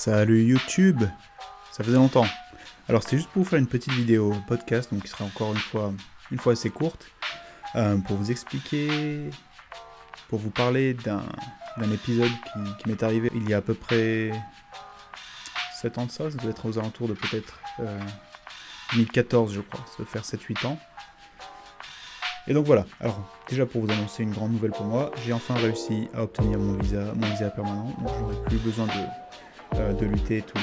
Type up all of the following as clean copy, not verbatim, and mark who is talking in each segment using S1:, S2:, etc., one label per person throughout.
S1: Salut YouTube, ça faisait longtemps. Alors c'était juste pour vous faire une petite vidéo podcast, donc qui sera encore une fois assez courte, pour vous expliquer, pour vous parler d'un épisode qui m'est arrivé il y a à peu près 7 ans de ça doit être aux alentours de peut-être 2014 je crois, ça doit faire 7-8 ans. Et donc voilà, alors déjà pour vous annoncer une grande nouvelle pour moi, j'ai enfin réussi à obtenir mon visa permanent, donc je n'aurai plus besoin de lutter tous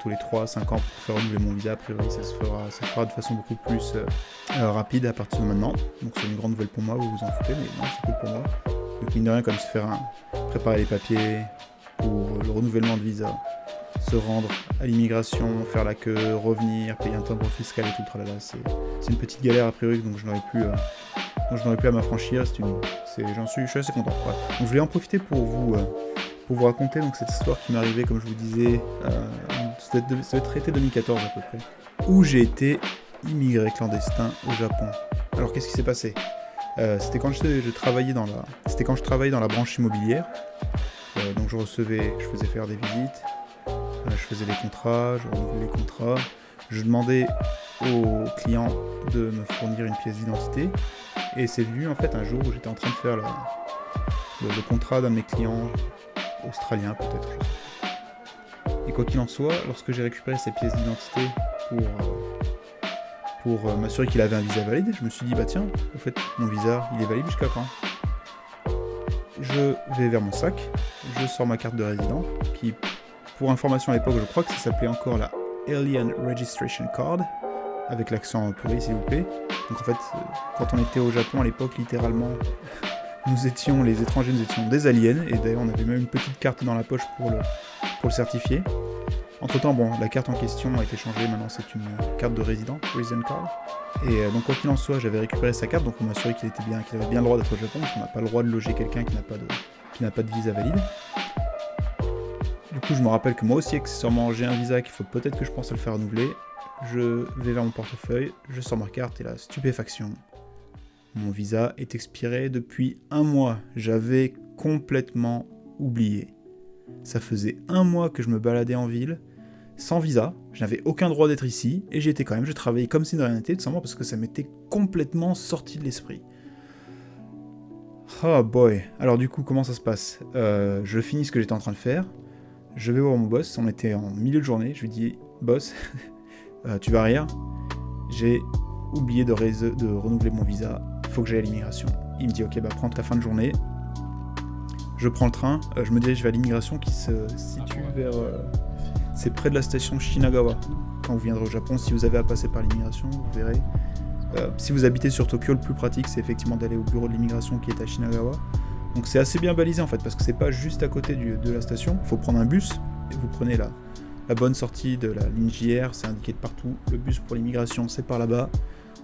S1: les 3-5 ans pour faire renouveler mon visa. A priori ça se fera de façon beaucoup plus rapide à partir de maintenant, donc c'est une grande nouvelle pour moi, vous vous en foutez, mais non, c'est cool pour moi. Donc mine de rien, comme se faire préparer les papiers pour le renouvellement de visa, se rendre à l'immigration, faire la queue, revenir, payer un timbre fiscal et tout le tralala, c'est une petite galère a priori, donc je n'aurais plus à m'affranchir, je suis assez content. Ouais. Donc je voulais en profiter pour vous raconter donc, cette histoire qui m'est arrivée, comme je vous disais, ça doit être été 2014 à peu près, où j'ai été immigré clandestin au Japon. Alors qu'est-ce qui s'est passé ? C'était quand je travaillais dans la branche immobilière, donc je faisais faire des visites, je faisais des contrats, je renouvelais les contrats, je demandais aux clients de me fournir une pièce d'identité, et c'est venu en fait un jour où j'étais en train de faire le contrat d'un de mes clients australiens peut-être, je sais pas. Et quoi qu'il en soit, lorsque j'ai récupéré ces pièces d'identité pour m'assurer qu'il avait un visa valide, je me suis dit bah tiens, en fait mon visa il est valide jusqu'à quand ? Je vais vers mon sac, je sors ma carte de résident, qui pour information à l'époque je crois que ça s'appelait encore la Alien Registration Card, avec l'accent pourri s'il vous plaît. Donc en fait, quand on était au Japon à l'époque, littéralement, les étrangers, nous étions des aliens, et d'ailleurs on avait même une petite carte dans la poche pour le certifier. Entre temps, bon, la carte en question a été changée, maintenant c'est une carte de résident, resident card. Et donc quoi qu'il en soit, j'avais récupéré sa carte, donc on m'a assuré qu'il avait bien le droit d'être au Japon, parce qu'on n'a pas le droit de loger quelqu'un qui n'a pas de visa valide. Du coup, je me rappelle que moi aussi, accessoirement, j'ai un visa qu'il faut peut-être que je pense à le faire renouveler. Je vais vers mon portefeuille, je sors ma carte et la stupéfaction. Mon visa est expiré depuis 1 mois. J'avais complètement oublié. Ça faisait 1 mois que je me baladais en ville, sans visa, je n'avais aucun droit d'être ici, et j'y étais quand même, je travaillais comme si de rien n'était, tout simplement parce que ça m'était complètement sorti de l'esprit. Oh boy. Alors du coup, comment ça se passe ? Je finis ce que j'étais en train de faire, je vais voir mon boss, on était en milieu de journée, je lui dis « Boss, tu vas rire, j'ai oublié de renouveler mon visa, il faut que j'aille à l'immigration. » Il me dit « Ok, bah prends ta fin de journée. » Je prends le train, je me dirige vers l'immigration qui se situe vers... c'est près de la station Shinagawa. Quand vous viendrez au Japon, si vous avez à passer par l'immigration, vous verrez. Si vous habitez sur Tokyo, le plus pratique c'est effectivement d'aller au bureau de l'immigration qui est à Shinagawa. Donc c'est assez bien balisé en fait, parce que c'est pas juste à côté de la station, il faut prendre un bus, et vous prenez la bonne sortie de la ligne JR, c'est indiqué de partout, le bus pour l'immigration c'est par là-bas,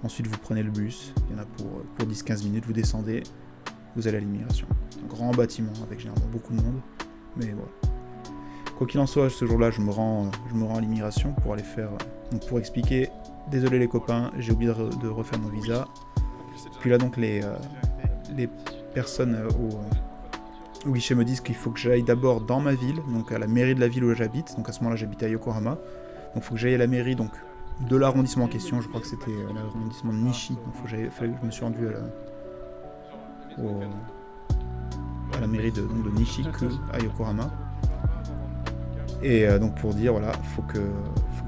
S1: ensuite vous prenez le bus, il y en a pour 10-15 minutes, vous descendez, vous allez à l'immigration. Un grand bâtiment avec généralement beaucoup de monde, mais voilà. Quoi qu'il en soit, ce jour-là, je me rends à l'immigration pour aller faire, donc pour expliquer, désolé les copains, j'ai oublié de refaire mon visa. Puis là donc les personnes au guichet me disent qu'il faut que j'aille d'abord dans ma ville, donc à la mairie de la ville où j'habite, donc à ce moment-là j'habitais à Yokohama, donc il faut que j'aille à la mairie donc, de l'arrondissement en question, je crois que c'était l'arrondissement de Nishi, donc je me suis rendu à la mairie de Nishi à Yokohama, et donc pour dire voilà, faut que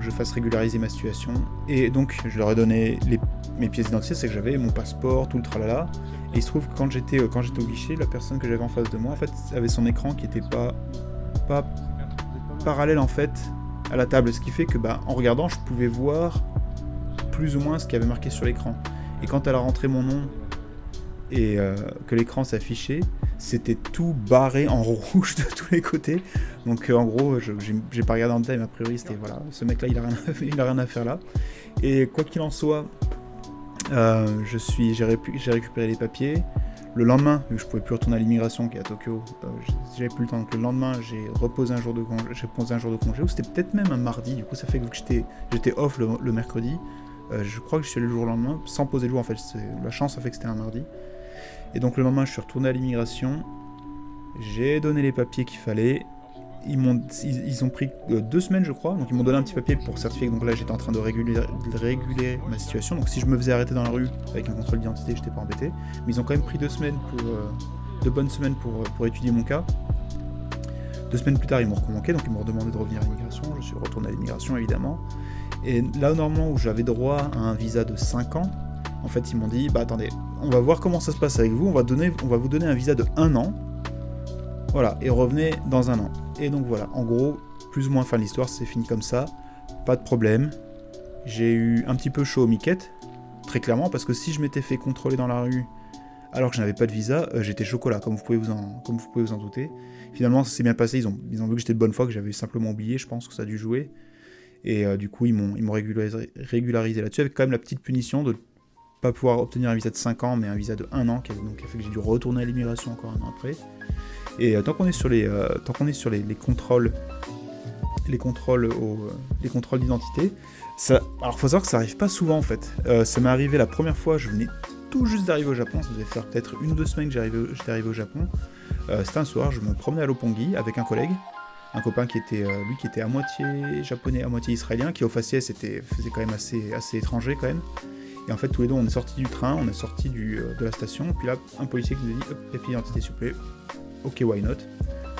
S1: je fasse régulariser ma situation, et donc je leur ai donné mes pièces d'identité, c'est que j'avais mon passeport, tout le tralala. Et il se trouve que quand j'étais au guichet, la personne que j'avais en face de moi, en fait, avait son écran qui était pas parallèle en fait à la table, ce qui fait que en regardant, je pouvais voir plus ou moins ce qui avait marqué sur l'écran. Et quand elle a rentré mon nom et que l'écran s'affichait, c'était tout barré en rouge de tous les côtés. Donc en gros, j'ai pas regardé en détail, mais a priori c'était voilà, ce mec-là il a rien à faire là. Et quoi qu'il en soit, j'ai récupéré les papiers. Le lendemain, vu que je pouvais plus retourner à l'immigration qui est à Tokyo, j'avais plus le temps. Donc le lendemain, j'ai posé un jour de congé, ou c'était peut-être même un mardi. Du coup, ça fait que j'étais off le mercredi. Je crois que je suis allé le jour le lendemain, sans poser le jour en fait. La chance a fait que c'était un mardi. Et donc le lendemain, je suis retourné à l'immigration. J'ai donné les papiers qu'il fallait. ils ont pris 2 semaines, je crois. Donc ils m'ont donné un petit papier pour certifier que donc là j'étais en train de réguler ma situation. Donc si je me faisais arrêter dans la rue avec un contrôle d'identité, j'étais pas embêté. Mais ils ont quand même pris 2 semaines de bonnes semaines pour étudier mon cas. 2 semaines plus tard, ils m'ont reconvoqué, donc ils m'ont demandé de revenir à l'immigration. Je suis retourné à l'immigration, évidemment. Et là, normalement, où j'avais droit à un visa de 5 ans, en fait, ils m'ont dit, bah attendez, on va voir comment ça se passe avec vous, on va vous donner un visa de 1 an. Voilà, et revenez dans 1 an. Et donc voilà, en gros, plus ou moins fin de l'histoire, c'est fini comme ça. Pas de problème. J'ai eu un petit peu chaud aux miquettes, très clairement, parce que si je m'étais fait contrôler dans la rue alors que je n'avais pas de visa, j'étais chocolat, comme vous pouvez vous en douter. Finalement, ça s'est bien passé, ils ont vu que j'étais de bonne foi, que j'avais simplement oublié, je pense que ça a dû jouer. Et du coup, ils m'ont régularisé là-dessus, avec quand même la petite punition de ne pas pouvoir obtenir un visa de 5 ans, mais un visa de 1 an, qui a fait que j'ai dû retourner à l'immigration encore 1 an après. Et tant qu'on est sur les contrôles, les contrôles d'identité, alors faut savoir que ça arrive pas souvent en fait. Ça m'est arrivé la première fois, je venais tout juste d'arriver au Japon, ça devait faire peut-être 1 ou 2 semaines que j'étais arrivé au Japon. C'était un soir, je me promenais à Roppongi avec un collègue, un copain qui était à moitié japonais, à moitié israélien, qui au faciès faisait quand même assez étranger quand même. Et en fait, tous les deux, on est sortis du train, on est sortis de la station, puis là, un policier qui nous a dit « papier d'identité, s'il vous plaît ». Ok, why not?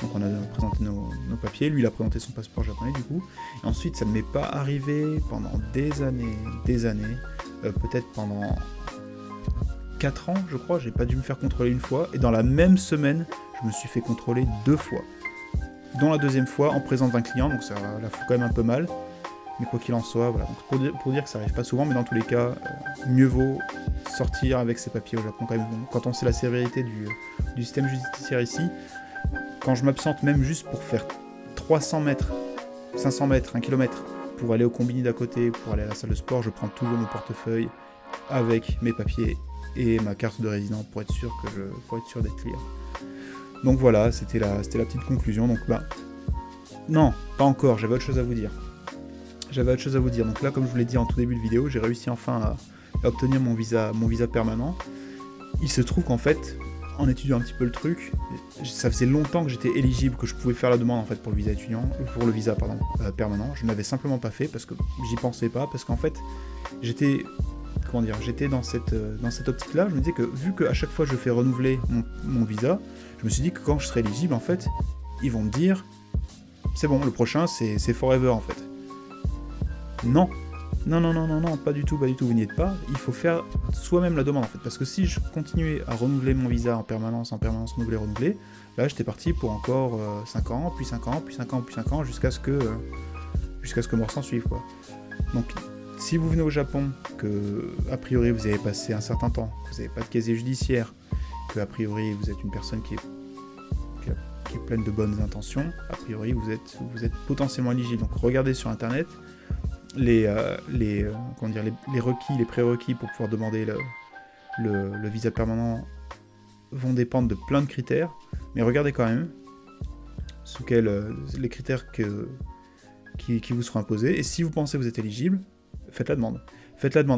S1: Donc on a présenté nos papiers, lui il a présenté son passeport japonais du coup. Et ensuite, ça ne m'est pas arrivé pendant des années, peut-être pendant 4 ans, je crois, j'ai pas dû me faire contrôler une fois. Et dans la même semaine, je me suis fait contrôler 2 fois. Dont la deuxième fois en présence d'un client, donc ça la fout quand même un peu mal. Mais quoi qu'il en soit, voilà. Donc pour dire que ça arrive pas souvent, mais dans tous les cas, mieux vaut sortir avec ses papiers au Japon quand même. Quand on sait la sévérité du système judiciaire ici, quand je m'absente même juste pour faire 300 mètres, 500 mètres, 1 km, pour aller au combini d'à côté, pour aller à la salle de sport, je prends toujours mon portefeuille avec mes papiers et ma carte de résident pour être sûr d'être clear. Donc voilà, c'était la petite conclusion. Donc non, pas encore, j'avais autre chose à vous dire. Donc là, comme je vous l'ai dit en tout début de vidéo, j'ai réussi enfin à obtenir mon visa permanent. Il se trouve qu'en fait, en étudiant un petit peu le truc, ça faisait longtemps que j'étais éligible, que je pouvais faire la demande en fait pour le visa permanent. Je ne l'avais simplement pas fait parce que j'y pensais pas, parce qu'en fait, j'étais dans cette optique-là. Je me disais que vu qu'à chaque fois je fais renouveler mon visa, je me suis dit que quand je serai éligible, en fait, ils vont me dire c'est bon, le prochain c'est forever en fait. Non, pas du tout, vous n'y êtes pas. Il faut faire soi-même la demande en fait, parce que si je continuais à renouveler mon visa en permanence, renouveler, là j'étais parti pour encore 5 ans, puis 5 ans, puis 5 ans, puis 5 ans, jusqu'à ce que mort s'en suive quoi. Donc si vous venez au Japon, que a priori vous avez passé un certain temps, vous n'avez pas de casier judiciaire, que a priori vous êtes une personne qui est pleine de bonnes intentions, a priori vous êtes potentiellement éligible. Donc regardez sur internet les prérequis pour pouvoir demander le visa permanent vont dépendre de plein de critères, mais regardez quand même les critères qui vous seront imposés, et si vous pensez que vous êtes éligible, faites la demande.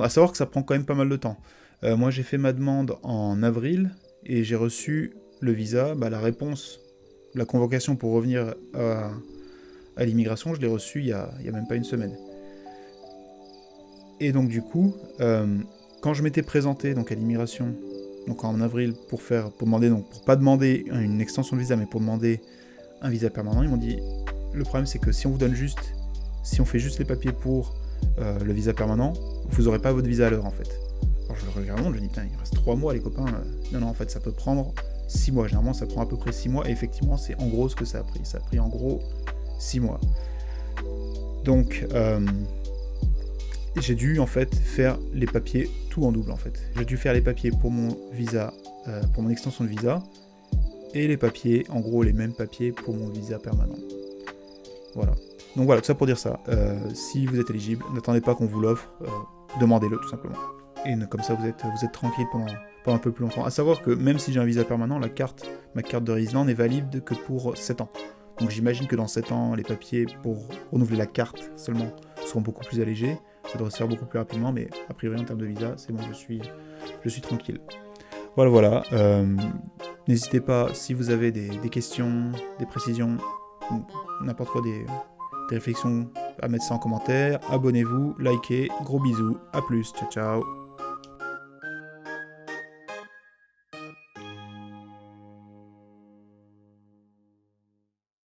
S1: À savoir que ça prend quand même pas mal de temps. Moi j'ai fait ma demande en avril, et j'ai reçu le visa, la réponse, la convocation pour revenir à l'immigration, je l'ai reçue il y a même pas une semaine. Et donc du coup, quand je m'étais présenté donc à l'immigration, donc en avril, pour pas demander une extension de visa, mais pour demander un visa permanent, ils m'ont dit le problème c'est que si on fait juste les papiers pour le visa permanent, vous aurez pas votre visa à l'heure en fait. Alors je le regarde, je me dis il reste 3 mois les copains. Non en fait ça peut prendre 6 mois, généralement ça prend à peu près 6 mois, et effectivement c'est en gros ce que ça a pris. Ça a pris en gros 6 mois. Donc j'ai dû en fait faire les papiers tout en double en fait. J'ai dû faire les papiers pour mon visa, pour mon extension de visa, et les papiers, en gros les mêmes papiers pour mon visa permanent. Voilà. Donc voilà, tout ça pour dire ça. Si vous êtes éligible, n'attendez pas qu'on vous l'offre, demandez-le tout simplement. Et comme ça vous êtes tranquille pendant un peu plus longtemps. À savoir que même si j'ai un visa permanent, ma carte de résident n'est valide que pour 7 ans. Donc j'imagine que dans 7 ans, les papiers pour renouveler la carte seulement seront beaucoup plus allégés. Ça devrait se faire beaucoup plus rapidement, mais a priori en termes de visa, c'est bon, je suis tranquille. Voilà. N'hésitez pas, si vous avez des questions, des précisions, n'importe quoi, des réflexions à mettre ça en commentaire. Abonnez-vous, likez, gros bisous, à plus, ciao ciao.